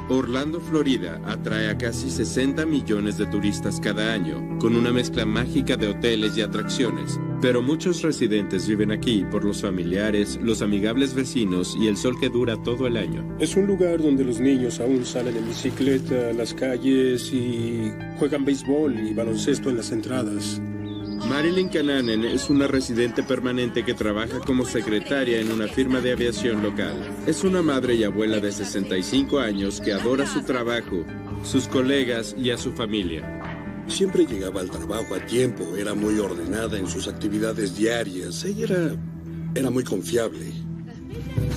Orlando, Florida, atrae a casi 60 millones de turistas cada año, con una mezcla mágica de hoteles y atracciones. Pero muchos residentes viven aquí por los familiares, los amigables vecinos y el sol que dura todo el año. Es un lugar donde los niños aún salen en bicicleta a las calles y juegan béisbol y baloncesto en las entradas. Marilyn Cananen es una residente permanente que trabaja como secretaria en una firma de aviación local. Es una madre y abuela de 65 años que adora su trabajo, sus colegas y a su familia. Siempre llegaba al trabajo a tiempo, era muy ordenada en sus actividades diarias. Ella era muy confiable.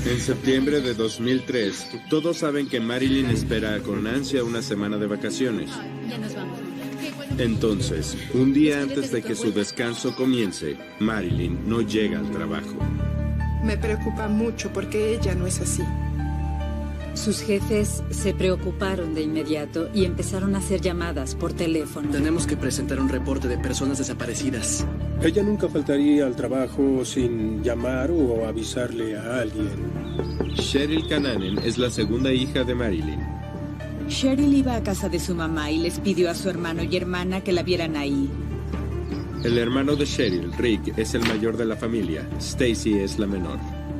En septiembre de 2003, todos saben que Marilyn espera con ansia una semana de vacaciones. Ya nos vamos. Entonces, un día antes de que su descanso comience, Marilyn no llega al trabajo. Me preocupa mucho porque ella no es así. Sus jefes se preocuparon de inmediato y empezaron a hacer llamadas por teléfono. Tenemos que presentar un reporte de personas desaparecidas. Ella nunca faltaría al trabajo sin llamar o avisarle a alguien. Cheryl Cananen es la segunda hija de Marilyn. Cheryl iba a casa de su mamá y les pidió a su hermano y hermana que la vieran ahí. El hermano de Cheryl, Rick, es el mayor de la familia. Stacy es la menor.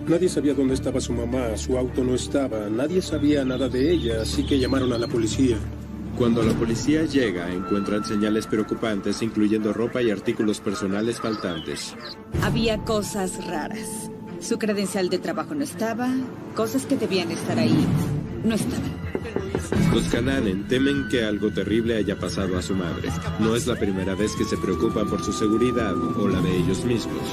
Nadie sabía dónde estaba su mamá, su auto no estaba, nadie sabía nada de ella, así que llamaron a la policía. Cuando la policía llega, encuentran señales preocupantes, incluyendo ropa y artículos personales faltantes. Había cosas raras. Su credencial de trabajo no estaba, cosas que debían estar ahí no estaban. Los Cananen temen que algo terrible haya pasado a su madre. No es la primera vez que se preocupan por su seguridad o la de ellos mismos.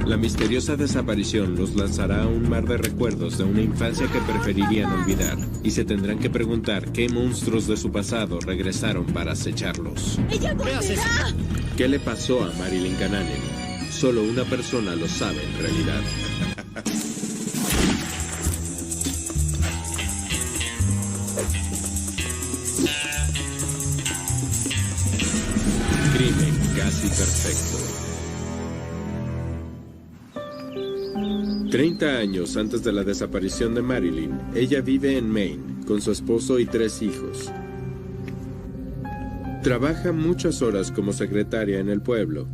La misteriosa desaparición los lanzará a un mar de recuerdos de una infancia que preferirían olvidar, y se tendrán que preguntar qué monstruos de su pasado regresaron para acecharlos. ¡Ella volverá! ¿Qué le pasó a Marilyn Cananen? Solo una persona lo sabe en realidad. Crimen casi perfecto. 30 años antes de la desaparición de Marilyn, ella vive en Maine con su esposo y 3 hijos. Trabaja muchas horas como secretaria en el pueblo.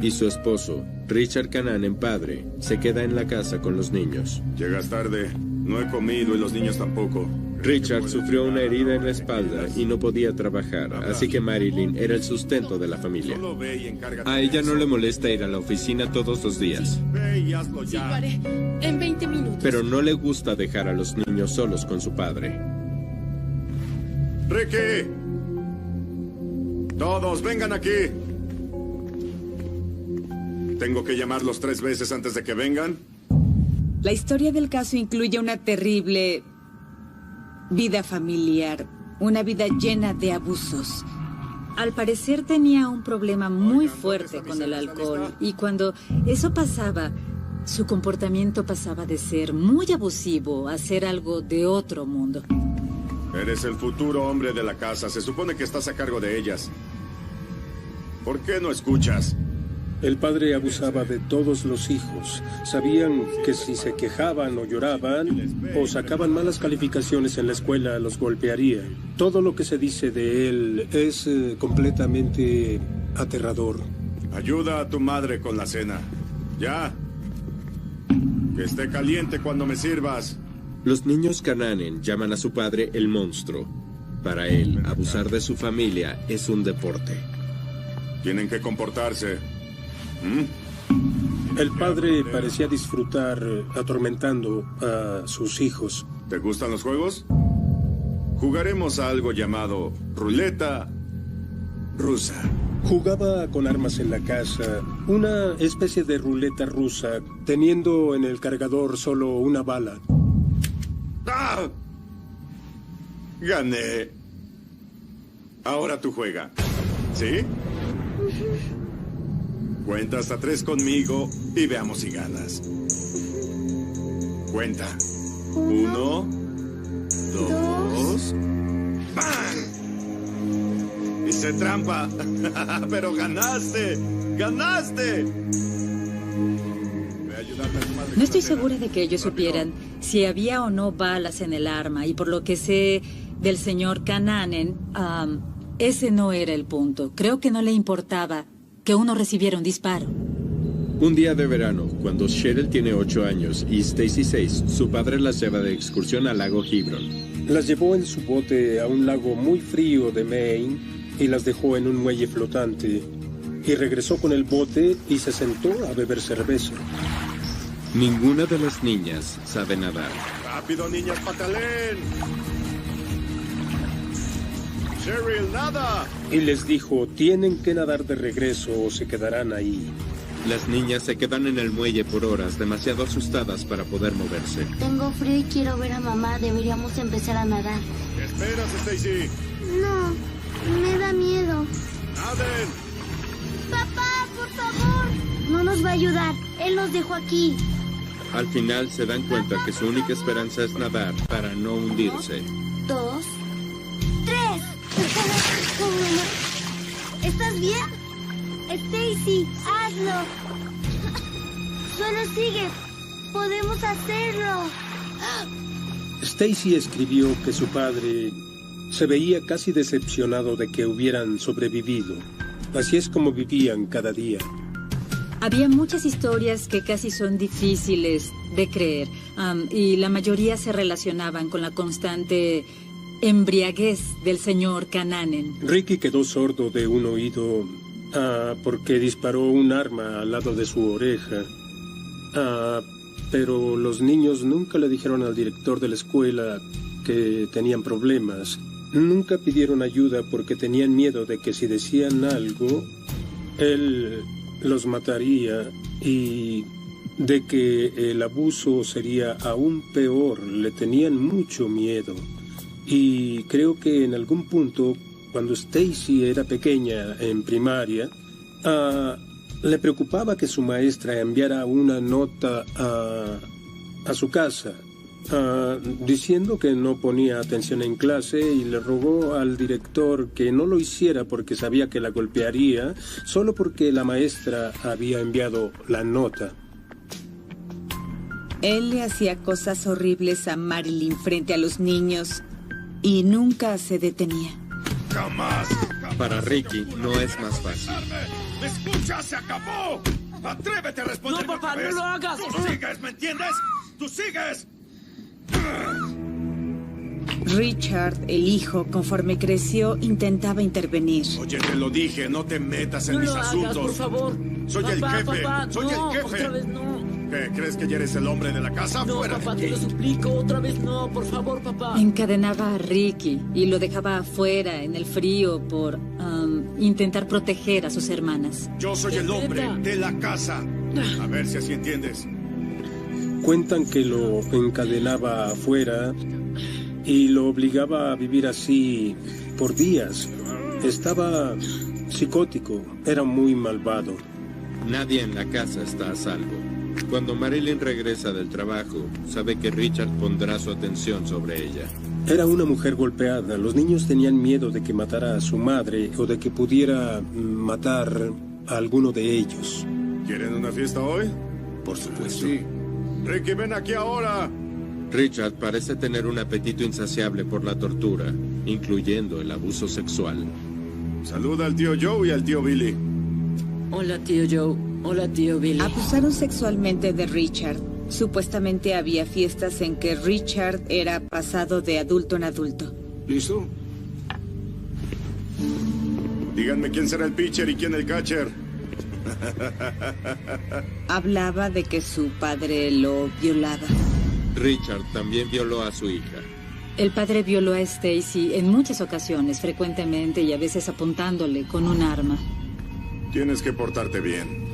Y su esposo, Richard Cananen padre, se queda en la casa con los niños. Llegas tarde. No he comido y los niños tampoco. Richard sufrió una herida en la espalda y no podía trabajar, así que Marilyn era el sustento de la familia. A ella no le molesta ir a la oficina todos los días. Ve y hazlo ya. Sí, lo haré. En 20 minutos. Pero no le gusta dejar a los niños solos con su padre. ¡Ricky! Todos, vengan aquí. ¿Tengo que llamarlos 3 veces antes de que vengan? La historia del caso incluye una terrible vida familiar, una vida llena de abusos. Al parecer tenía un problema muy fuerte con el alcohol y cuando eso pasaba, su comportamiento pasaba de ser muy abusivo a ser algo de otro mundo. Eres el futuro hombre de la casa. Se supone que estás a cargo de ellas. ¿Por qué no escuchas? El padre abusaba de todos los hijos. Sabían que si se quejaban o lloraban o sacaban malas calificaciones en la escuela, los golpearía. Todo lo que se dice de él es completamente aterrador. Ayuda a tu madre con la cena. Ya. Que esté caliente cuando me sirvas. Los niños Cananen llaman a su padre el monstruo. Para él, abusar de su familia es un deporte. Tienen que comportarse. El padre parecía disfrutar atormentando a sus hijos. ¿Te gustan los juegos? Jugaremos a algo llamado ruleta rusa. Jugaba con armas en la casa, una especie de ruleta rusa, teniendo en el cargador solo una bala. ¡Ah! Gané. Ahora tú juega. ¿Sí? Cuenta hasta 3 conmigo y veamos si ganas. Cuenta. 1, 2... ¡Bang! Hice trampa. Pero ganaste. ¡Ganaste! No estoy segura de que ellos supieran si había o no balas en el arma, y por lo que sé del señor Cananen, ese no era el punto. Creo que no le importaba que uno recibiera un disparo. Un día de verano, cuando Cheryl tiene 8 años y Stacy 6, su padre las lleva de excursión al lago Hebron. Las llevó en su bote a un lago muy frío de Maine y las dejó en un muelle flotante. Y regresó con el bote y se sentó a beber cerveza. Ninguna de las niñas sabe nadar. ¡Rápido, niñas, patalen! ¡Cheryl, nada! Y les dijo, tienen que nadar de regreso o se quedarán ahí. Las niñas se quedan en el muelle por horas, demasiado asustadas para poder moverse. Tengo frío y quiero ver a mamá. Deberíamos empezar a nadar. ¿Qué esperas, Stacy? No, me da miedo. ¡Naden! ¡Papá, por favor! No nos va a ayudar. Él nos dejó aquí. Al final se dan cuenta que su única esperanza es nadar para no hundirse. 2, 3. ¿Estás bien? Stacy, hazlo. Solo sigue. Podemos hacerlo. Stacy escribió que su padre se veía casi decepcionado de que hubieran sobrevivido. Así es como vivían cada día. Había muchas historias que casi son difíciles de creer, y la mayoría se relacionaban con la constante embriaguez del señor Cananen. Ricky quedó sordo de un oído porque disparó un arma al lado de su oreja. Pero los niños nunca le dijeron al director de la escuela que tenían problemas. Nunca pidieron ayuda porque tenían miedo de que si decían algo, él los mataría y de que el abuso sería aún peor. Le tenían mucho miedo. Y creo que en algún punto, cuando Stacy era pequeña en primaria, le preocupaba que su maestra enviara una nota a su casa diciendo que no ponía atención en clase, y le rogó al director que no lo hiciera porque sabía que la golpearía solo porque la maestra había enviado la nota. Él le hacía cosas horribles a Marilyn frente a los niños y nunca se detenía. ¡Jamás! Para Ricky no es más fácil. ¿Me escuchas? ¡Se acabó! ¡Atrévete a responder! ¡No, papá, no lo hagas! ¡Tú sigues, ¿me entiendes? ¡Tú sigues! Richard, el hijo, conforme creció, intentaba intervenir. Oye, te lo dije, no te metas en No mis lo hagas, asuntos. por favor. Soy Papá, el jefe. papá, Soy no, el jefe. otra vez no. ¿Qué? ¿Crees que ya eres el hombre de la casa? No, ¡Fuera papá, de te lo aquí! suplico, otra vez no, por favor, papá. Encadenaba a Ricky y lo dejaba afuera en el frío por intentar proteger a sus hermanas. Yo soy el hombre de la casa. A ver si así entiendes. Cuentan que lo encadenaba afuera y lo obligaba a vivir así por días. Estaba psicótico, era muy malvado. Nadie en la casa está a salvo. Cuando Marilyn regresa del trabajo, sabe que Richard pondrá su atención sobre ella. Era una mujer golpeada. Los niños tenían miedo de que matara a su madre o de que pudiera matar a alguno de ellos. ¿Quieren una fiesta hoy? Por supuesto. Sí. Ricky, ven aquí ahora. Richard parece tener un apetito insaciable por la tortura, incluyendo el abuso sexual. Saluda al tío Joe y al tío Billy. Hola, tío Joe. Hola, tío Billy. Abusaron sexualmente de Richard. Supuestamente había fiestas en que Richard era pasado de adulto en adulto. ¿Listo? Díganme quién será el pitcher y quién el catcher. Hablaba de que su padre lo violaba. Richard también violó a su hija. El padre violó a Stacy en muchas ocasiones, frecuentemente y a veces apuntándole con un arma. Tienes que portarte bien.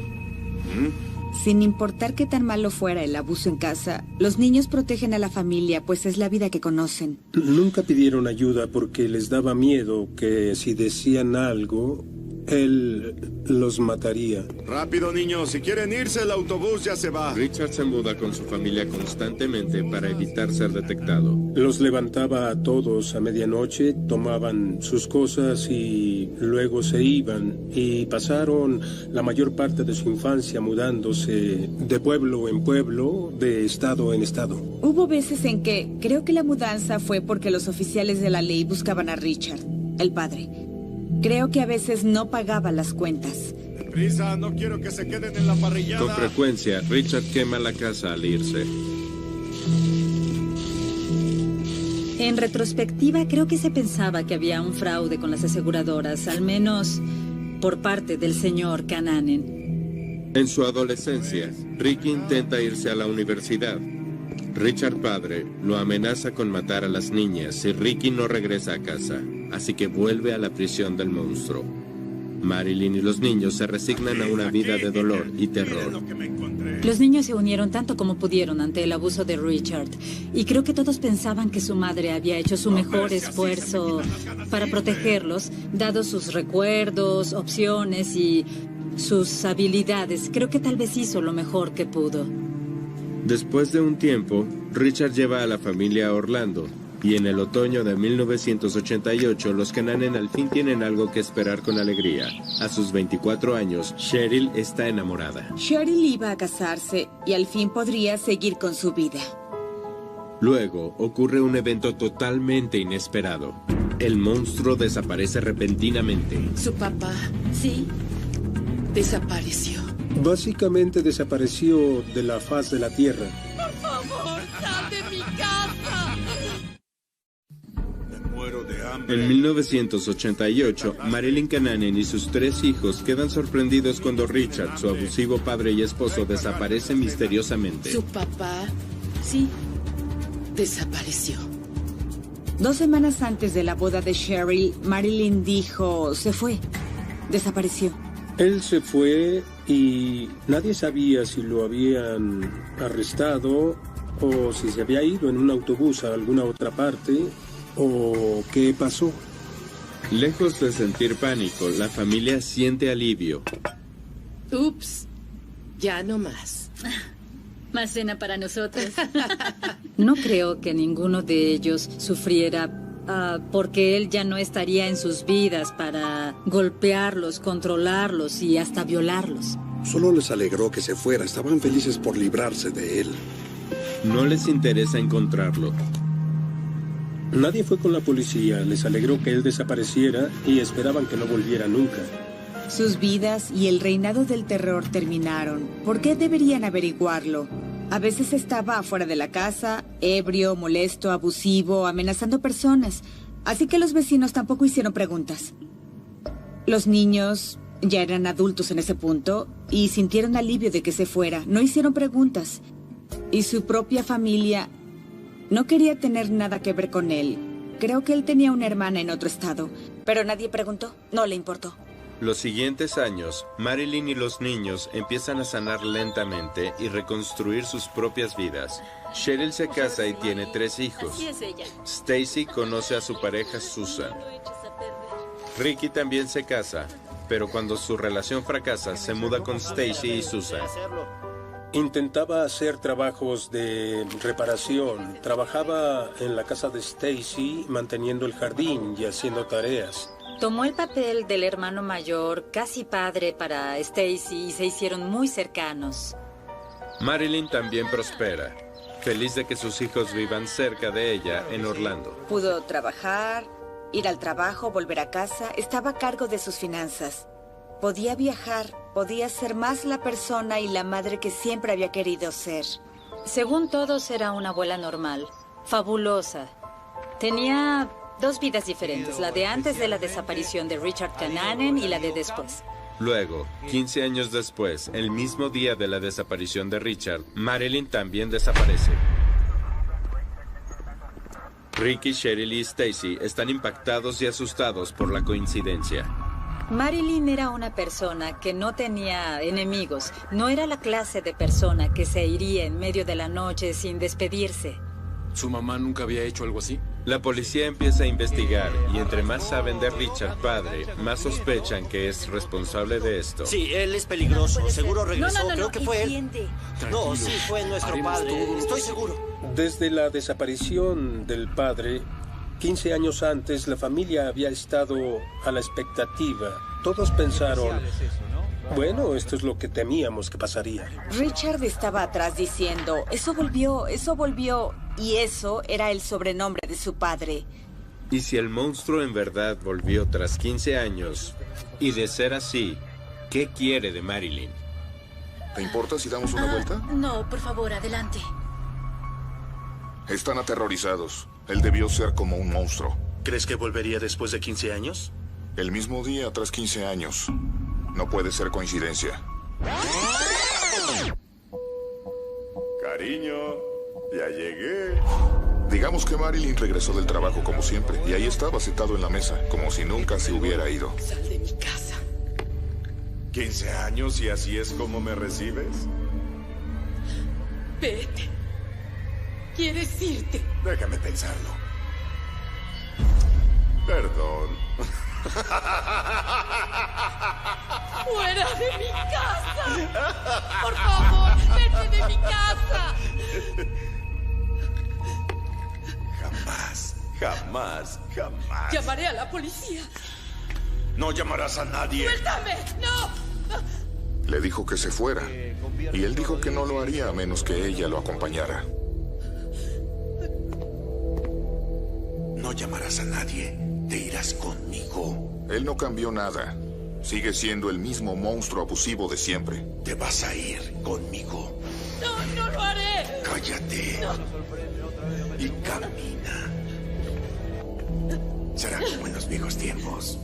Sin importar qué tan malo fuera el abuso en casa, los niños protegen a la familia, pues es la vida que conocen. Nunca pidieron ayuda porque les daba miedo que si decían algo, Él los mataría. Rápido, niños. Si quieren irse, el autobús ya se va. Richard se muda con su familia constantemente para evitar ser detectado. Los levantaba a todos a medianoche, tomaban sus cosas y luego se iban. Y pasaron la mayor parte de su infancia mudándose de pueblo en pueblo, de estado en estado. Hubo veces en que creo que la mudanza fue porque los oficiales de la ley buscaban a Richard, el padre. Creo que a veces no pagaba las cuentas. Prisa, no quiero que se queden en la parrillada. Con frecuencia, Richard quema la casa al irse. En retrospectiva, creo que se pensaba que había un fraude con las aseguradoras, al menos por parte del señor Cananen. En su adolescencia, Ricky intenta irse a la universidad. Richard padre lo amenaza con matar a las niñas si Ricky no regresa a casa, así que vuelve a la prisión del monstruo. Marilyn y los niños se resignan a una vida de dolor y terror. Los niños se unieron tanto como pudieron ante el abuso de Richard, y creo que todos pensaban que su madre había hecho su mejor esfuerzo para protegerlos, dado sus recuerdos, opciones y sus habilidades. Creo que tal vez hizo lo mejor que pudo. Después de un tiempo, Richard lleva a la familia a Orlando, y en el otoño de 1988 los Cananen al fin tienen algo que esperar con alegría. A sus 24 años, Cheryl está enamorada. Cheryl iba a casarse y al fin podría seguir con su vida. Luego ocurre un evento totalmente inesperado. El monstruo desaparece repentinamente. Su papá, sí, desapareció. Básicamente desapareció de la faz de la tierra. ¡Por favor, sal de mi casa! Me muero de hambre. En 1988, Marilyn Cananen y sus 3 hijos quedan sorprendidos cuando Richard, su abusivo padre y esposo, desaparece misteriosamente. Su papá, sí, desapareció. 2 semanas antes de la boda de Cheryl, Marilyn dijo, se fue, desapareció. Él se fue y nadie sabía si lo habían arrestado o si se había ido en un autobús a alguna otra parte o qué pasó. Lejos de sentir pánico, la familia siente alivio. Ups, ya no más. Más cena para nosotros. No creo que ninguno de ellos sufriera porque él ya no estaría en sus vidas para golpearlos, controlarlos y hasta violarlos. Solo les alegró que se fuera. Estaban felices por librarse de él. No les interesa encontrarlo. Nadie fue con la policía. Les alegró que él desapareciera y esperaban que no volviera nunca. Sus vidas y el reinado del terror terminaron. ¿Por qué deberían averiguarlo? A veces estaba afuera de la casa, ebrio, molesto, abusivo, amenazando personas. Así que los vecinos tampoco hicieron preguntas. Los niños ya eran adultos en ese punto y sintieron alivio de que se fuera. No hicieron preguntas. Y su propia familia no quería tener nada que ver con él. Creo que él tenía una hermana en otro estado. Pero nadie preguntó. No le importó. Los siguientes años, Marilyn y los niños empiezan a sanar lentamente y reconstruir sus propias vidas. Cheryl se casa y tiene 3 hijos. Así es ella. Stacy conoce a su pareja Susan. Ricky también se casa, pero cuando su relación fracasa, se muda con Stacy y Susan. Intentaba hacer trabajos de reparación. Trabajaba en la casa de Stacy, manteniendo el jardín y haciendo tareas. Tomó el papel del hermano mayor, casi padre para Stacy, y se hicieron muy cercanos. Marilyn también prospera, feliz de que sus hijos vivan cerca de ella en Orlando. Pudo trabajar, ir al trabajo, volver a casa. Estaba a cargo de sus finanzas. Podía viajar, podía ser más la persona y la madre que siempre había querido ser. Según todos, era una abuela normal, fabulosa. Tenía 2 vidas diferentes, la de antes de la desaparición de Richard Cananen y la de después. Luego, 15 años después, el mismo día de la desaparición de Richard, Marilyn también desaparece. Ricky, Cheryl y Stacy están impactados y asustados por la coincidencia. Marilyn era una persona que no tenía enemigos. No era la clase de persona que se iría en medio de la noche sin despedirse. ¿Su mamá nunca había hecho algo así? La policía empieza a investigar y entre más saben de Richard padre, más sospechan que es responsable de esto. Sí, él es peligroso. Seguro regresó. No, Creo que fue él. entiende. No, sí, fue nuestro padre. Estoy seguro. Desde la desaparición del padre, 15 años antes, la familia había estado a la expectativa. Todos pensaron, bueno, esto es lo que temíamos que pasaría. Richard estaba atrás diciendo, eso volvió, y eso era el sobrenombre de su padre. Y si el monstruo en verdad volvió tras 15 años, y de ser así, ¿qué quiere de Marilyn? ¿Te importa si damos una vuelta? No, por favor, adelante. Están aterrorizados. Él debió ser como un monstruo. ¿Crees que volvería después de 15 años? El mismo día tras 15 años. No puede ser coincidencia. Cariño, ya llegué. Digamos que Marilyn regresó del trabajo como siempre, y ahí estaba sentado en la mesa, como si nunca se hubiera ido. Sal de mi casa. 15 años y así es como me recibes. Vete. ¿Quieres irte? Déjame pensarlo. Perdón. ¡Fuera de mi casa! ¡Por favor, vete de mi casa! Jamás. Llamaré a la policía. No llamarás a nadie. ¡Suéltame! ¡No! Le dijo que se fuera, y él dijo que no lo haría a menos que ella lo acompañara. No llamarás a nadie. Te irás conmigo. Él no cambió nada. Sigue siendo el mismo monstruo abusivo de siempre. Te vas a ir conmigo. No lo haré. Cállate. No. Y camina. Será como en los viejos tiempos.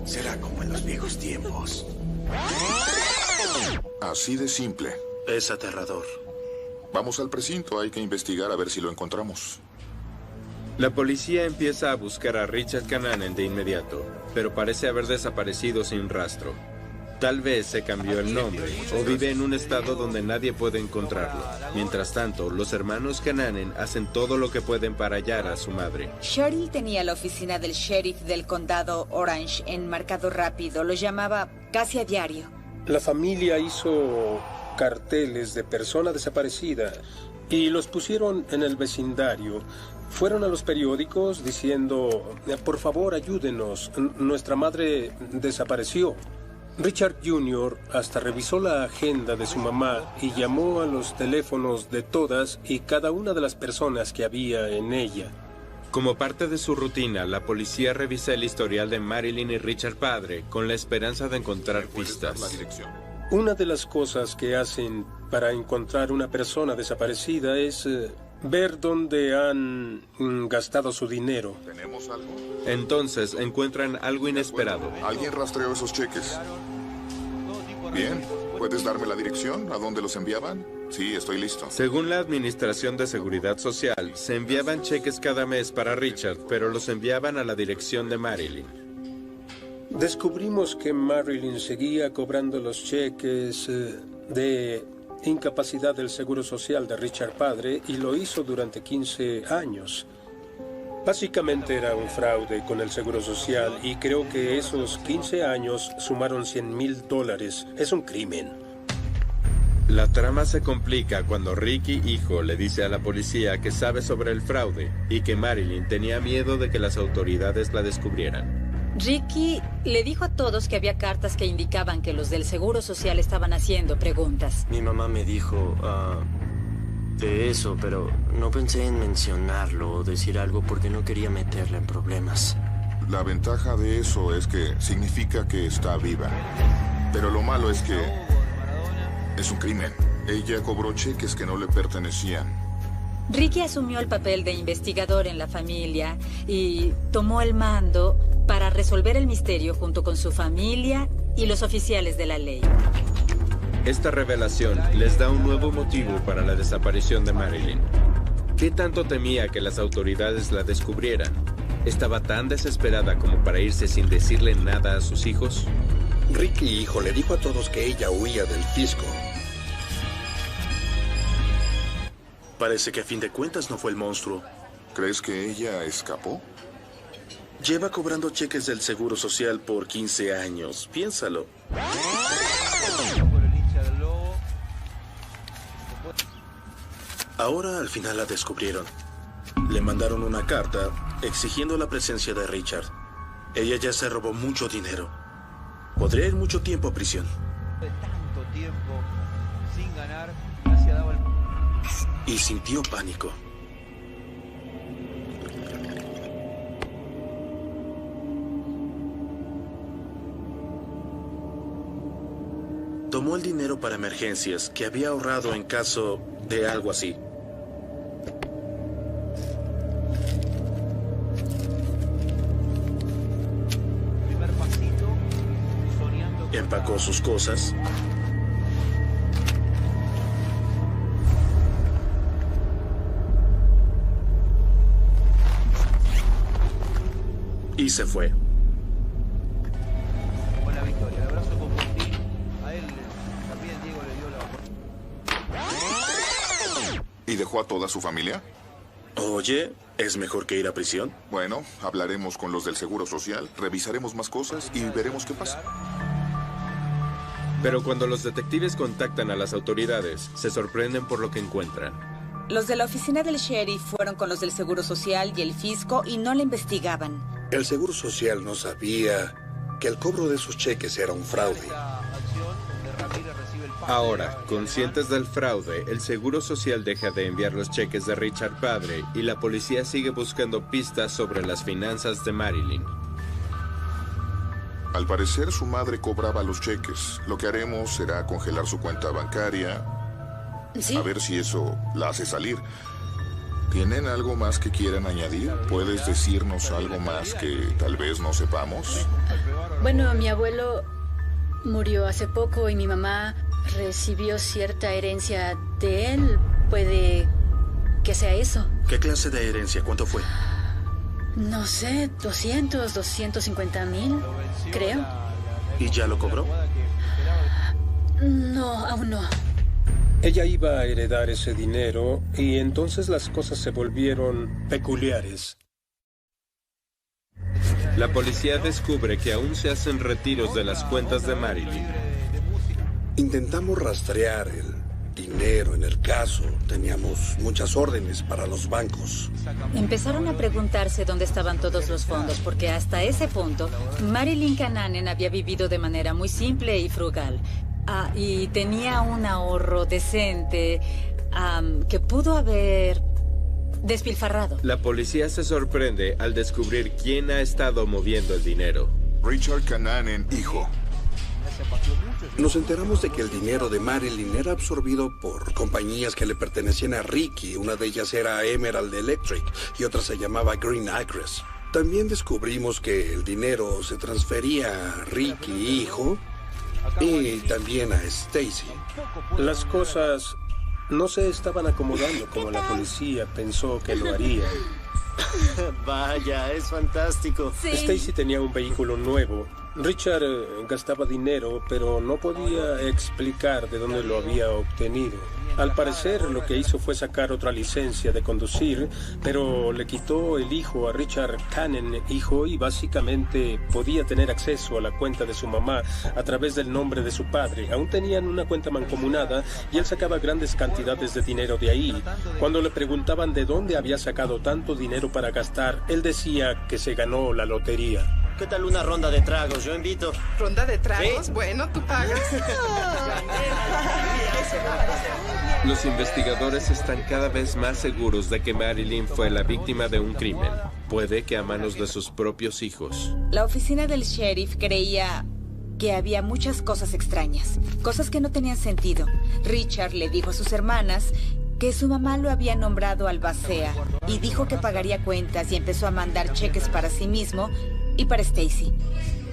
Será como en los viejos tiempos. Así de simple. Es aterrador. Vamos al precinto, hay que investigar a ver si lo encontramos. La policía empieza a buscar a Richard Cananen de inmediato, pero parece haber desaparecido sin rastro. Tal vez se cambió el nombre o vive en un estado donde nadie puede encontrarlo. Mientras tanto, los hermanos Cananen hacen todo lo que pueden para hallar a su madre. Cheryl tenía la oficina del sheriff del condado Orange enmarcado rápido. Lo llamaba casi a diario. La familia hizo carteles de persona desaparecida y los pusieron en el vecindario. Fueron a los periódicos diciendo, por favor, ayúdenos, nuestra madre desapareció. Richard Jr. hasta revisó la agenda de su mamá y llamó a los teléfonos de todas y cada una de las personas que había en ella. Como parte de su rutina, la policía revisa el historial de Marilyn y Richard padre con la esperanza de encontrar pistas. Una de las cosas que hacen para encontrar una persona desaparecida es ver dónde han gastado su dinero. ¿Tenemos algo? Entonces encuentran algo inesperado. ¿Alguien rastreó esos cheques? Bien. ¿Puedes darme la dirección? ¿A dónde los enviaban? Sí, estoy listo. Según la Administración de Seguridad Social, se enviaban cheques cada mes para Richard, pero los enviaban a la dirección de Marilyn. Descubrimos que Marilyn seguía cobrando los cheques de incapacidad del Seguro Social de Richard padre y lo hizo durante 15 años. Básicamente era un fraude con el Seguro Social y creo que esos 15 años sumaron $100,000. Es un crimen. La trama se complica cuando Ricky, hijo, le dice a la policía que sabe sobre el fraude y que Marilyn tenía miedo de que las autoridades la descubrieran. Ricky le dijo a todos que había cartas que indicaban que los del Seguro Social estaban haciendo preguntas. Mi mamá me dijo de eso, pero no pensé en mencionarlo o decir algo porque no quería meterla en problemas. La ventaja de eso es que significa que está viva. Pero lo malo es que es un crimen. Ella cobró cheques que no le pertenecían. Ricky asumió el papel de investigador en la familia y tomó el mando para resolver el misterio junto con su familia y los oficiales de la ley. Esta revelación les da un nuevo motivo para la desaparición de Marilyn. ¿Qué tanto temía que las autoridades la descubrieran? ¿Estaba tan desesperada como para irse sin decirle nada a sus hijos? Ricky, hijo, le dijo a todos que ella huía del fisco. Parece que a fin de cuentas no fue el monstruo. ¿Crees que ella escapó? Lleva cobrando cheques del Seguro Social por 15 años. Piénsalo. Ahora al final la descubrieron. Le mandaron una carta exigiendo la presencia de Richard. Ella ya se robó mucho dinero. Podría ir mucho tiempo a prisión. Tanto tiempo sin ganar, casi ha dado el... Y sintió pánico. Tomó el dinero para emergencias que había ahorrado en caso de algo así. Primer pasito, soñando. Empacó sus cosas. Y se fue. Con la victoria, el abrazo con Fortín. A él también Diego le dio la... ¿Y dejó a toda su familia? Oye, ¿es mejor que ir a prisión? Bueno, hablaremos con los del Seguro Social, revisaremos más cosas y veremos qué pasa. Pero cuando los detectives contactan a las autoridades, se sorprenden por lo que encuentran. Los de la oficina del sheriff fueron con los del Seguro Social y el fisco y no la investigaban. El Seguro Social no sabía que el cobro de esos cheques era un fraude. Ahora, conscientes del fraude, el Seguro Social deja de enviar los cheques de Richard padre y la policía sigue buscando pistas sobre las finanzas de Marilyn. Al parecer, su madre cobraba los cheques. Lo que haremos será congelar su cuenta bancaria. ¿Sí? A ver si eso la hace salir. ¿Tienen algo más que quieran añadir? ¿Puedes decirnos algo más que tal vez no sepamos? Bueno, mi abuelo murió hace poco y mi mamá recibió cierta herencia de él. Puede que sea eso. ¿Qué clase de herencia? ¿Cuánto fue? No sé, 250,000, creo. ¿Y ya lo cobró? No, aún no. Ella iba a heredar ese dinero y entonces las cosas se volvieron peculiares. La policía descubre que aún se hacen retiros de las cuentas de Marilyn. Intentamos rastrear el dinero en el caso. Teníamos muchas órdenes para los bancos. Empezaron a preguntarse dónde estaban todos los fondos, porque hasta ese punto, Marilyn Cananen había vivido de manera muy simple y frugal. Y tenía un ahorro decente que pudo haber despilfarrado. La policía se sorprende al descubrir quién ha estado moviendo el dinero. Richard Cananen, hijo. Nos enteramos de que el dinero de Marilyn era absorbido por compañías que le pertenecían a Ricky. Una de ellas era Emerald Electric y otra se llamaba Green Acres. También descubrimos que el dinero se transfería a Ricky, hijo, y también a Stacy. Las cosas no se estaban acomodando como la policía pensó que lo harían. Vaya, es fantástico. Sí. Stacy tenía un vehículo nuevo. Richard gastaba dinero, pero no podía explicar de dónde lo había obtenido. Al parecer, lo que hizo fue sacar otra licencia de conducir, pero le quitó el hijo a Richard Cannon, hijo, y básicamente podía tener acceso a la cuenta de su mamá a través del nombre de su padre. Aún tenían una cuenta mancomunada y él sacaba grandes cantidades de dinero de ahí. Cuando le preguntaban de dónde había sacado tanto dinero para gastar, él decía que se ganó la lotería. ¿Qué tal una ronda de tragos? Yo invito. ¿Ronda de tragos? ¿Sí? Bueno, tú pagas. Los investigadores están cada vez más seguros de que Marilyn fue la víctima de un crimen. Puede que a manos de sus propios hijos. La oficina del sheriff creía que había muchas cosas extrañas, cosas que no tenían sentido. Richard le dijo a sus hermanas que su mamá lo había nombrado albacea y dijo que pagaría cuentas y empezó a mandar cheques para sí mismo y para Stacy.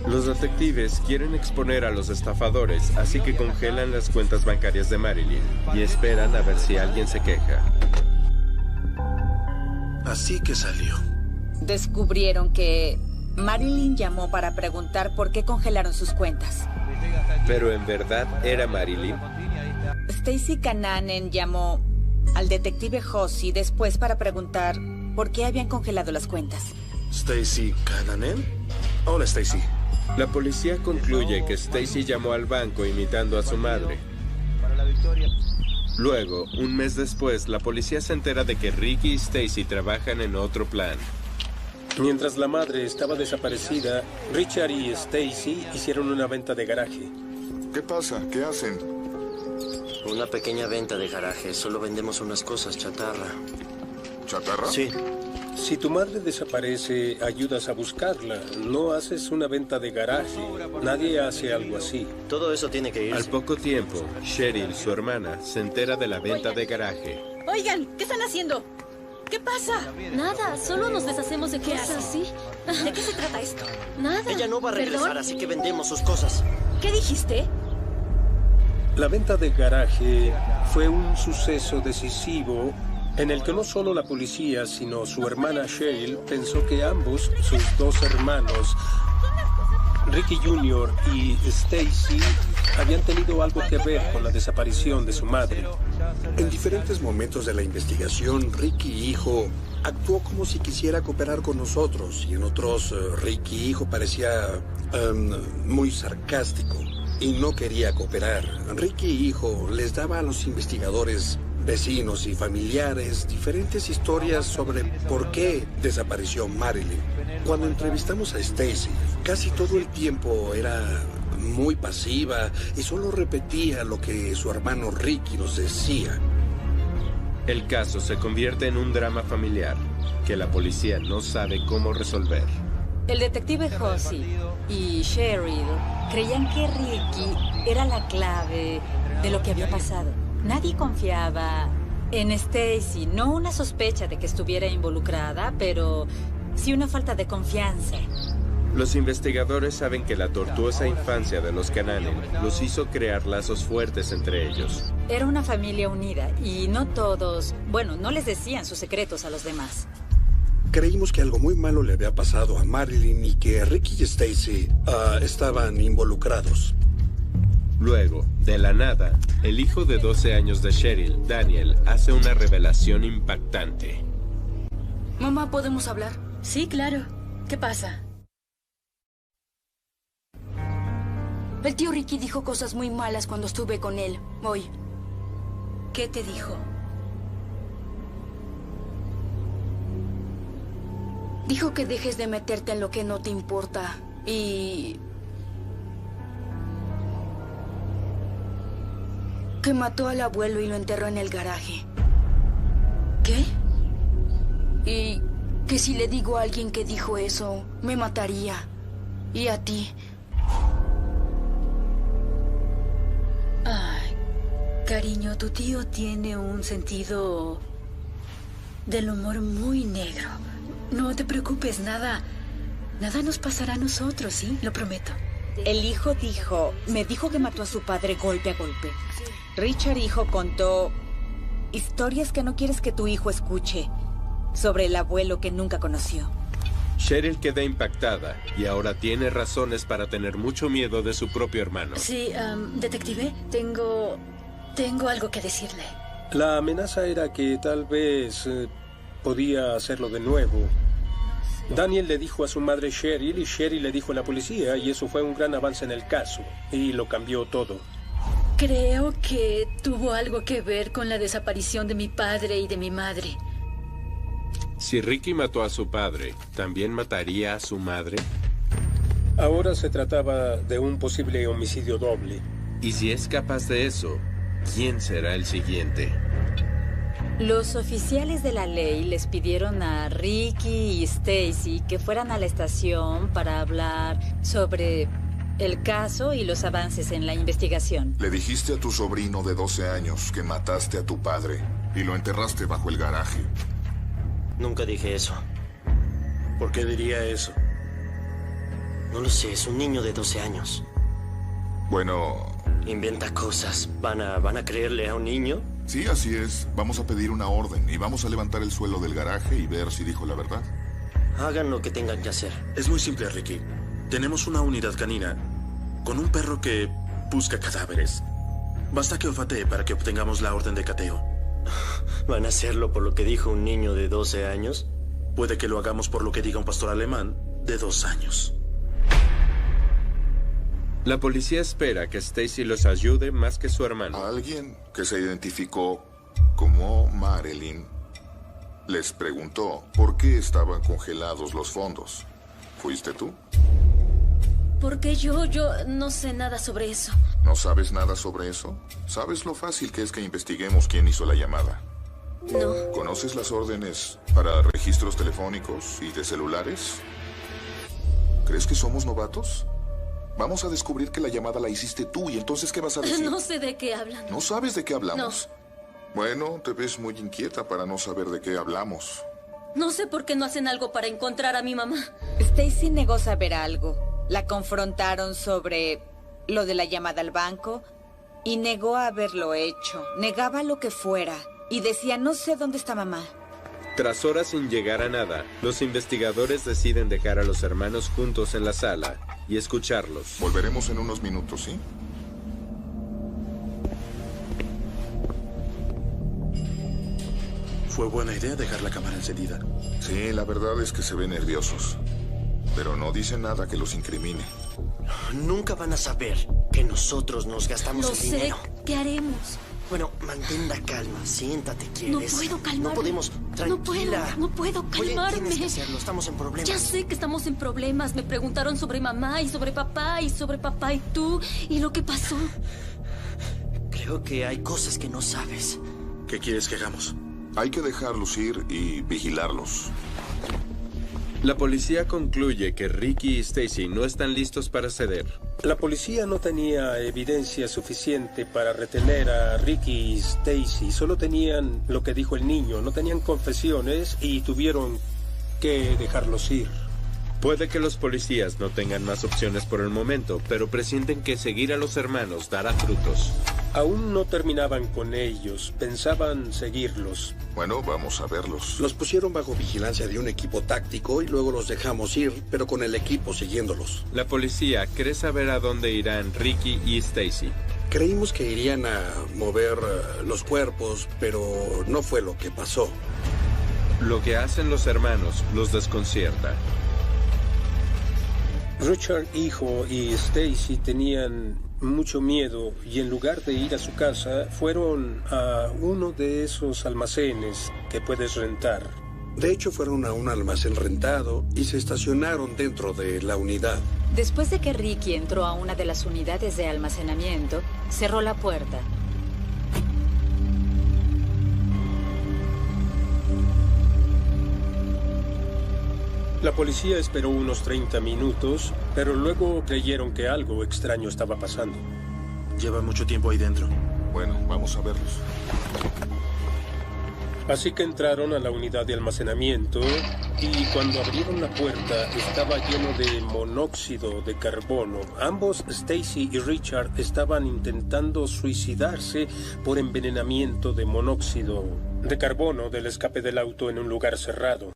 Los detectives quieren exponer a los estafadores, así que congelan las cuentas bancarias de Marilyn y esperan a ver si alguien se queja. Así que salió. Descubrieron que Marilyn llamó para preguntar por qué congelaron sus cuentas. Pero en verdad era Marilyn. Stacy Cananen llamó al detective Hossie después para preguntar por qué habían congelado las cuentas. ¿Stacy Cananen? Hola, Stacy. La policía concluye que Stacy llamó al banco imitando a su madre. Luego, un mes después, la policía se entera de que Ricky y Stacy trabajan en otro plan. Mientras la madre estaba desaparecida, Richard y Stacy hicieron una venta de garaje. ¿Qué pasa? ¿Qué hacen? Una pequeña venta de garaje. Solo vendemos unas cosas, chatarra. ¿Chatarra? Sí. Si tu madre desaparece, ayudas a buscarla. No haces una venta de garaje. Nadie hace algo así. Todo eso tiene que irse. Al poco tiempo, Cheryl, su hermana, se entera de la venta de garaje. Oigan, ¿qué están haciendo? ¿Qué pasa? Nada, solo nos deshacemos de cosas, ¿sí? ¿De qué se trata esto? Nada. Ella no va a regresar, ¿Perdón? así que vendemos sus cosas. ¿Qué dijiste? La venta de garaje fue un suceso decisivo en el que no solo la policía, sino su hermana Cheryl pensó que ambos, sus dos hermanos, Ricky Jr. y Stacy, habían tenido algo que ver con la desaparición de su madre. En diferentes momentos de la investigación, Ricky hijo actuó como si quisiera cooperar con nosotros, y en otros, Ricky hijo parecía muy sarcástico y no quería cooperar. Ricky hijo les daba a los investigadores, vecinos y familiares diferentes historias sobre por qué desapareció Marilyn. Cuando entrevistamos a Stacy, casi todo el tiempo era muy pasiva y solo repetía lo que su hermano Ricky nos decía. El caso se convierte en un drama familiar que la policía no sabe cómo resolver. El detective Hossie y Cheryl creían que Ricky era la clave de lo que había pasado. Nadie confiaba en Stacy, no una sospecha de que estuviera involucrada, pero sí una falta de confianza. Los investigadores saben que la tortuosa infancia de los Cananen los hizo crear lazos fuertes entre ellos. Era una familia unida y no todos, no les decían sus secretos a los demás. Creímos que algo muy malo le había pasado a Marilyn y que Ricky y Stacy estaban involucrados. Luego, de la nada, el hijo de 12 años de Cheryl, Daniel, hace una revelación impactante. Mamá, ¿podemos hablar? Sí, claro. ¿Qué pasa? El tío Ricky dijo cosas muy malas cuando estuve con él hoy. ¿Qué te dijo? Dijo que dejes de meterte en lo que no te importa y que mató al abuelo y lo enterró en el garaje. ¿Qué? Y que si le digo a alguien que dijo eso, me mataría. Y a ti. Ay, cariño, tu tío tiene un sentido del humor muy negro. No te preocupes, nada nos pasará a nosotros, ¿sí? Lo prometo. El hijo me dijo que mató a su padre golpe a golpe. Richard hijo contó historias que no quieres que tu hijo escuche sobre el abuelo que nunca conoció. Cheryl queda impactada y ahora tiene razones para tener mucho miedo de su propio hermano. Sí, detective, tengo algo que decirle. La amenaza era que tal vez podía hacerlo de nuevo. Daniel le dijo a su madre Cheryl y Cheryl le dijo a la policía, y eso fue un gran avance en el caso y lo cambió todo. Creo que tuvo algo que ver con la desaparición de mi padre y de mi madre. Si Ricky mató a su padre, ¿también mataría a su madre? Ahora se trataba de un posible homicidio doble. Y si es capaz de eso, ¿quién será el siguiente? Los oficiales de la ley les pidieron a Ricky y Stacy que fueran a la estación para hablar sobre el caso y los avances en la investigación. Le dijiste a tu sobrino de 12 años que mataste a tu padre y lo enterraste bajo el garaje. Nunca dije eso. ¿Por qué diría eso? No lo sé, es un niño de 12 años. Bueno... Inventa cosas. ¿Van a creerle a un niño? Sí, así es. Vamos a pedir una orden y vamos a levantar el suelo del garaje y ver si dijo la verdad. Hagan lo que tengan que hacer. Es muy simple, Ricky. Tenemos una unidad canina con un perro que busca cadáveres. Basta que olfatee para que obtengamos la orden de cateo. ¿Van a hacerlo por lo que dijo un niño de 12 años? Puede que lo hagamos por lo que diga un pastor alemán de 2 años. La policía espera que Stacy los ayude más que su hermano. Alguien que se identificó como Marilyn les preguntó por qué estaban congelados los fondos. ¿Fuiste tú? Porque yo no sé nada sobre eso. ¿No sabes nada sobre eso? ¿Sabes lo fácil que es que investiguemos quién hizo la llamada? No. ¿Conoces las órdenes para registros telefónicos y de celulares? ¿Crees que somos novatos? Vamos a descubrir que la llamada la hiciste tú y entonces ¿qué vas a decir? No sé de qué hablan. ¿No sabes de qué hablamos? No. Bueno, te ves muy inquieta para no saber de qué hablamos. No sé por qué no hacen algo para encontrar a mi mamá. Stacy negó saber algo. La confrontaron sobre lo de la llamada al banco y negó haberlo hecho. Negaba lo que fuera y decía, no sé dónde está mamá. Tras horas sin llegar a nada, los investigadores deciden dejar a los hermanos juntos en la sala y escucharlos. Volveremos en unos minutos, ¿sí? Fue buena idea dejar la cámara encendida. Sí, la verdad es que se ven nerviosos. Pero no dicen nada que los incrimine. Nunca van a saber que nosotros nos gastamos el dinero. Lo sé. ¿Qué haremos? Bueno, mantén la calma. Siéntate, ¿quieres? No puedo calmarme. No podemos. Tranquila. No puedo calmarme. Oye, tienes que hacerlo. Estamos en problemas. Ya sé que estamos en problemas. Me preguntaron sobre mamá y sobre papá y tú y lo que pasó. Creo que hay cosas que no sabes. ¿Qué quieres que hagamos? Hay que dejarlos ir y vigilarlos. La policía concluye que Ricky y Stacy no están listos para ceder. La policía no tenía evidencia suficiente para retener a Ricky y Stacy. Solo tenían lo que dijo el niño. No tenían confesiones y tuvieron que dejarlos ir. Puede que los policías no tengan más opciones por el momento, pero presienten que seguir a los hermanos dará frutos. Aún no terminaban con ellos. Pensaban seguirlos. Bueno, vamos a verlos. Los pusieron bajo vigilancia de un equipo táctico y luego los dejamos ir, pero con el equipo siguiéndolos. La policía cree saber a dónde irán Ricky y Stacy. Creímos que irían a mover los cuerpos, pero no fue lo que pasó. Lo que hacen los hermanos los desconcierta. Richard, hijo, y Stacy tenían mucho miedo y en lugar de ir a su casa, fueron a uno de esos almacenes que puedes rentar. De hecho, fueron a un almacén rentado y se estacionaron dentro de la unidad. Después de que Ricky entró a una de las unidades de almacenamiento, cerró la puerta. La policía esperó unos 30 minutos, pero luego creyeron que algo extraño estaba pasando. Lleva mucho tiempo ahí dentro. Bueno, vamos a verlos. Así que entraron a la unidad de almacenamiento y cuando abrieron la puerta estaba lleno de monóxido de carbono. Ambos, Stacy y Richard, estaban intentando suicidarse por envenenamiento de monóxido de carbono del escape del auto en un lugar cerrado.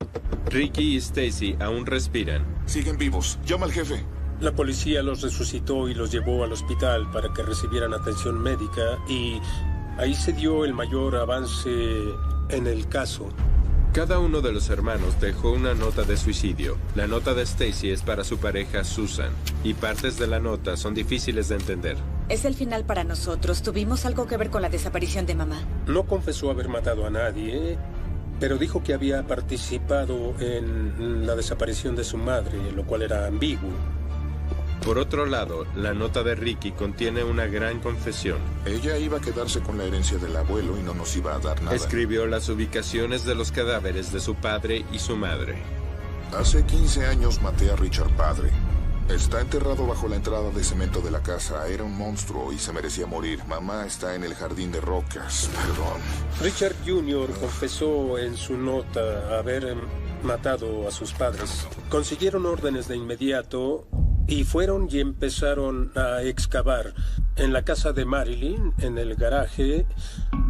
Ricky y Stacy aún respiran. Siguen vivos. Llama al jefe. La policía los resucitó y los llevó al hospital para que recibieran atención médica y ahí se dio el mayor avance en el caso. Cada uno de los hermanos dejó una nota de suicidio. La nota de Stacy es para su pareja Susan y partes de la nota son difíciles de entender. Es el final para nosotros. Tuvimos algo que ver con la desaparición de mamá. No confesó haber matado a nadie, pero dijo que había participado en la desaparición de su madre, lo cual era ambiguo. Por otro lado, la nota de Ricky contiene una gran confesión. Ella iba a quedarse con la herencia del abuelo y no nos iba a dar nada. Escribió las ubicaciones de los cadáveres de su padre y su madre. Hace 15 años maté a Richard padre. Está enterrado bajo la entrada de cemento de la casa. Era un monstruo y se merecía morir. Mamá está en el jardín de rocas. Perdón. Richard Jr. confesó en su nota haber matado a sus padres. Consiguieron órdenes de inmediato y fueron y empezaron a excavar. En la casa de Marilyn, en el garaje,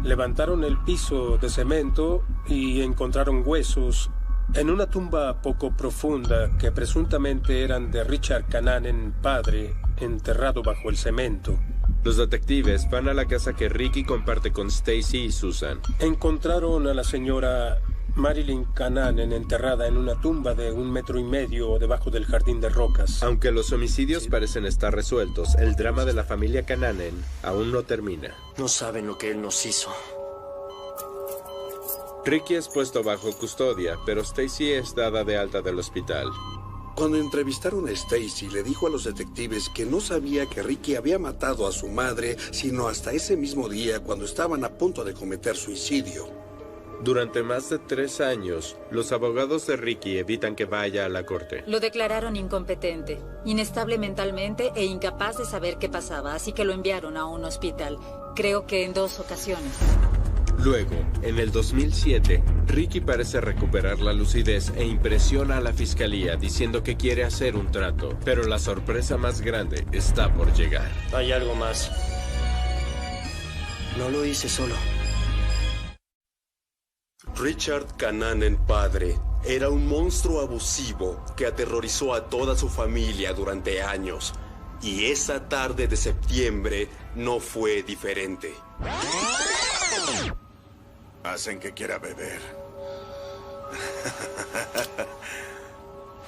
levantaron el piso de cemento y encontraron huesos en una tumba poco profunda que presuntamente eran de Richard Cananen, padre, enterrado bajo el cemento. Los detectives van a la casa que Ricky comparte con Stacy y Susan. Encontraron a la señora Marilyn Cananen enterrada en una tumba de 1,5 metros debajo del jardín de rocas. Aunque los homicidios parecen estar resueltos, el drama de la familia Cananen aún no termina. No saben lo que él nos hizo. Ricky es puesto bajo custodia, pero Stacy es dada de alta del hospital. Cuando entrevistaron a Stacy, le dijo a los detectives que no sabía que Ricky había matado a su madre, sino hasta ese mismo día cuando estaban a punto de cometer suicidio. Durante más de 3 años, los abogados de Ricky evitan que vaya a la corte. Lo declararon incompetente, inestable mentalmente e incapaz de saber qué pasaba, así que lo enviaron a un hospital. Creo que en 2 ocasiones. Luego, en el 2007, Ricky parece recuperar la lucidez e impresiona a la fiscalía diciendo que quiere hacer un trato. Pero la sorpresa más grande está por llegar. Hay algo más. No lo hice solo. Richard Cananen padre era un monstruo abusivo que aterrorizó a toda su familia durante años. Y esa tarde de septiembre no fue diferente. Hacen que quiera beber.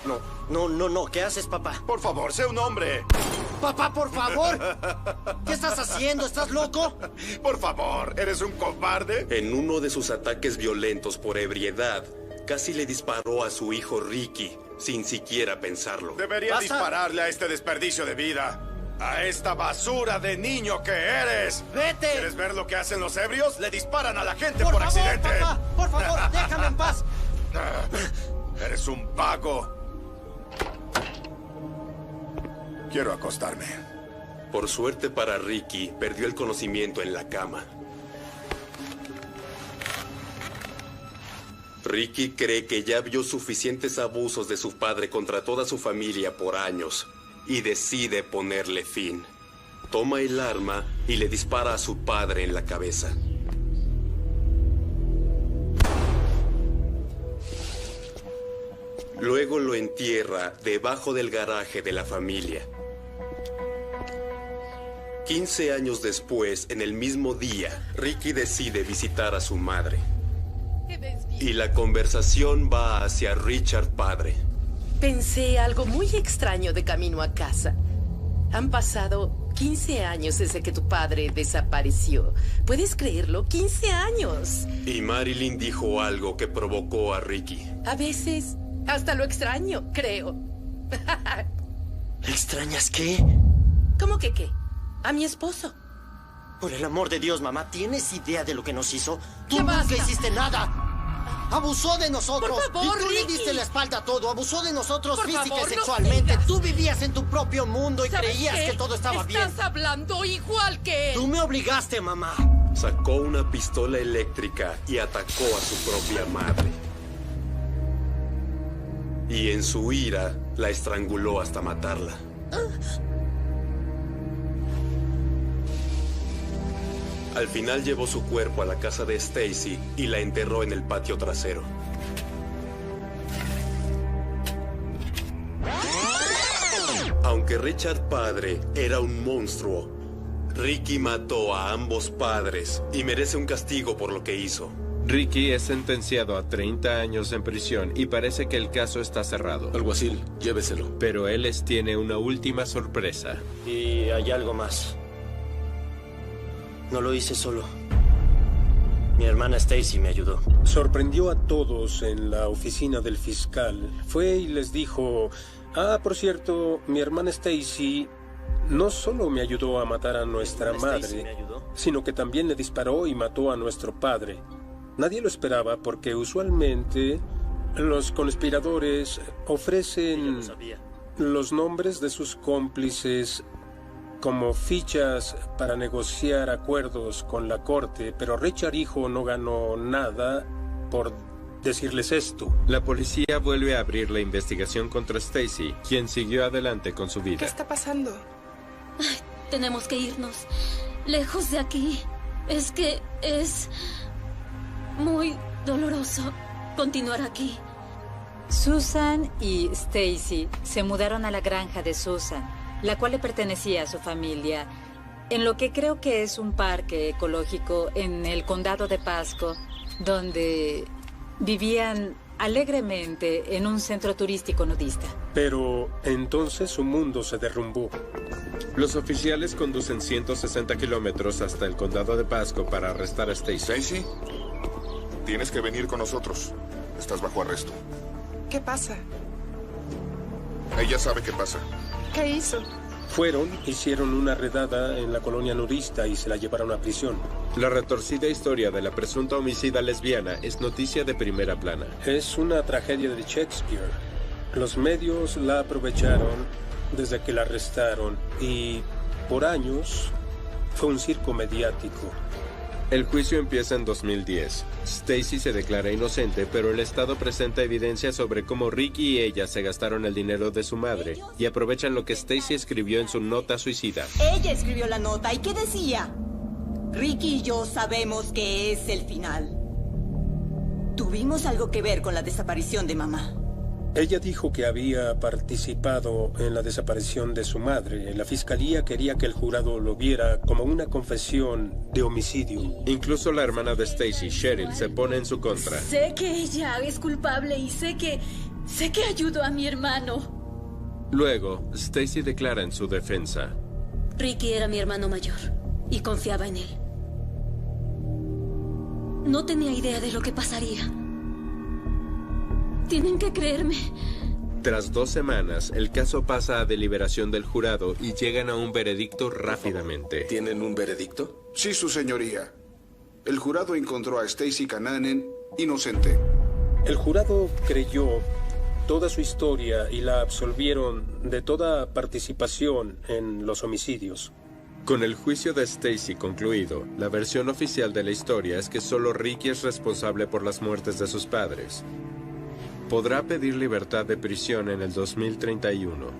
No. ¿Qué haces, papá? Por favor, sé un hombre. Papá, por favor. ¿Qué estás haciendo? ¿Estás loco? Por favor, ¿eres un cobarde? En uno de sus ataques violentos por ebriedad, casi le disparó a su hijo Ricky, sin siquiera pensarlo. Debería dispararle a este desperdicio de vida. ¡A esta basura de niño que eres! ¡Vete! ¿Quieres ver lo que hacen los ebrios? Le disparan a la gente por accidente. Papá, por favor, déjame en paz. Eres un vago. Quiero acostarme. Por suerte para Ricky, perdió el conocimiento en la cama. Ricky cree que ya vio suficientes abusos de su padre contra toda su familia por años. Y decide ponerle fin. Toma el arma y le dispara a su padre en la cabeza. Luego lo entierra debajo del garaje de la familia. 15 años después, en el mismo día, Ricky decide visitar a su madre. Y la conversación va hacia Richard padre. Pensé algo muy extraño de camino a casa. Han pasado 15 años desde que tu padre desapareció. ¿Puedes creerlo? 15 años. Y Marilyn dijo algo que provocó a Ricky. A veces, hasta lo extraño, creo. ¿Extrañas qué? ¿Cómo que qué? A mi esposo. Por el amor de Dios, mamá, ¿tienes idea de lo que nos hizo? Tú ¿Qué nunca basta? hiciste nada. Abusó de nosotros. Por favor, y tú le Ricky. diste la espalda a todo. Abusó de nosotros Por física favor, y no sexualmente. sigas. Tú vivías en tu propio mundo y ¿Sabes creías qué? que todo estaba bien. Estás hablando igual que él. Tú me obligaste, mamá. Sacó una pistola eléctrica y atacó a su propia madre. Y en su ira, la estranguló hasta matarla. Al final llevó su cuerpo a la casa de Stacy y la enterró en el patio trasero. Aunque Richard padre era un monstruo, Ricky mató a ambos padres y merece un castigo por lo que hizo. Ricky es sentenciado a 30 años en prisión y parece que el caso está cerrado. Alguacil, lléveselo. Pero él les tiene una última sorpresa. Y hay algo más. No lo hice solo. Mi hermana Stacy me ayudó. Sorprendió a todos en la oficina del fiscal. Fue y les dijo: por cierto, mi hermana Stacy no solo me ayudó a matar a nuestra madre, sino que también le disparó y mató a nuestro padre. Nadie lo esperaba porque usualmente los conspiradores ofrecen los nombres de sus cómplices como fichas para negociar acuerdos con la corte, pero Richard hijo no ganó nada por decirles esto. La policía vuelve a abrir la investigación contra Stacy, quien siguió adelante con su vida. ¿Qué está pasando? Ay, tenemos que irnos lejos de aquí. Es que es muy doloroso continuar aquí. Susan y Stacy se mudaron a la granja de Susan, la cual le pertenecía a su familia. en lo que creo que es un parque ecológico en el condado de Pasco, donde vivían alegremente en un centro turístico nudista. Pero entonces su mundo se derrumbó. Los oficiales conducen 160 kilómetros hasta el condado de Pasco para arrestar a Stacy. Stacy, tienes que venir con nosotros. Estás bajo arresto. ¿Qué pasa? Ella sabe qué pasa. ¿Qué hizo? Hicieron una redada en la colonia nudista y se la llevaron a prisión. La retorcida historia de la presunta homicida lesbiana es noticia de primera plana. Es una tragedia de Shakespeare. Los medios la aprovecharon desde que la arrestaron y por años fue un circo mediático. El juicio empieza en 2010. Stacy se declara inocente, pero el Estado presenta evidencia sobre cómo Ricky y ella se gastaron el dinero de su madre y aprovechan lo que Stacy escribió en su nota suicida. Ella escribió la nota. ¿Y qué decía? Ricky y yo sabemos que es el final. Tuvimos algo que ver con la desaparición de mamá. Ella dijo que había participado en la desaparición de su madre. La fiscalía quería que el jurado lo viera como una confesión de homicidio. Incluso la hermana de Stacy, Cheryl, se pone en su contra. Sé que ella es culpable y sé que ayudó a mi hermano. Luego, Stacy declara en su defensa. Ricky era mi hermano mayor y confiaba en él. No tenía idea de lo que pasaría. Tienen que creerme. Tras 2 semanas, el caso pasa a deliberación del jurado y llegan a un veredicto rápidamente. ¿Tienen un veredicto? Sí, su señoría. El jurado encontró a Stacy Cananen inocente. El jurado creyó toda su historia y la absolvieron de toda participación en los homicidios. Con el juicio de Stacy concluido, la versión oficial de la historia es que solo Ricky es responsable por las muertes de sus padres. Podrá pedir libertad de prisión en el 2031.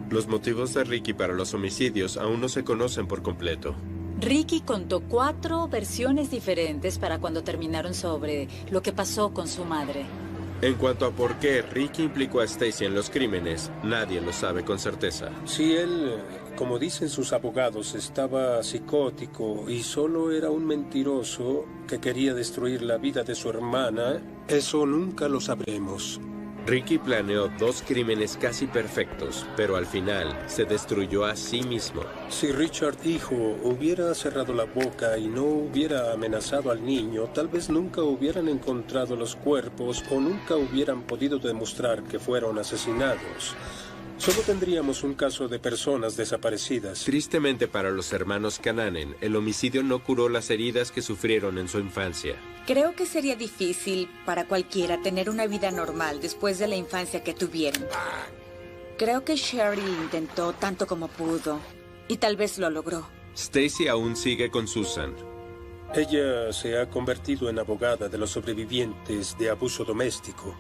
Los motivos de Ricky para los homicidios aún no se conocen por completo. Ricky contó 4 versiones diferentes para cuando terminaron sobre lo que pasó con su madre. En cuanto a por qué Ricky implicó a Stacy en los crímenes, nadie lo sabe con certeza. Si él, como dicen sus abogados, estaba psicótico y solo era un mentiroso que quería destruir la vida de su hermana, eso nunca lo sabremos. Ricky planeó 2 crímenes casi perfectos, pero al final se destruyó a sí mismo. Si Richard hijo hubiera cerrado la boca y no hubiera amenazado al niño, tal vez nunca hubieran encontrado los cuerpos o nunca hubieran podido demostrar que fueron asesinados. Solo tendríamos un caso de personas desaparecidas. Tristemente para los hermanos Cananen, el homicidio no curó las heridas que sufrieron en su infancia. Creo que sería difícil para cualquiera tener una vida normal después de la infancia que tuvieron. Creo que Cheryl intentó tanto como pudo y tal vez lo logró. Stacy aún sigue con Susan. Ella se ha convertido en abogada de los sobrevivientes de abuso doméstico.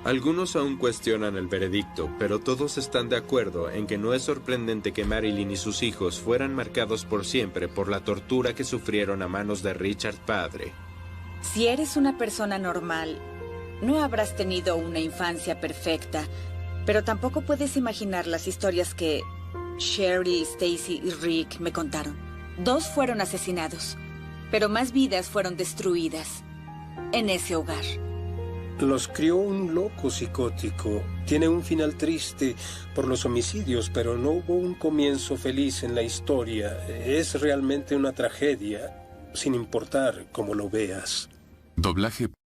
Algunos aún cuestionan el veredicto, pero todos están de acuerdo en que no es sorprendente que Marilyn y sus hijos fueran marcados por siempre por la tortura que sufrieron a manos de Richard padre. Si eres una persona normal, no habrás tenido una infancia perfecta, pero tampoco puedes imaginar las historias que Cheryl, Stacy y Rick me contaron. 2 fueron asesinados, pero más vidas fueron destruidas en ese hogar. Los crió un loco psicótico. Tiene un final triste por los homicidios, pero no hubo un comienzo feliz en la historia. Es realmente una tragedia, sin importar cómo lo veas. Doblaje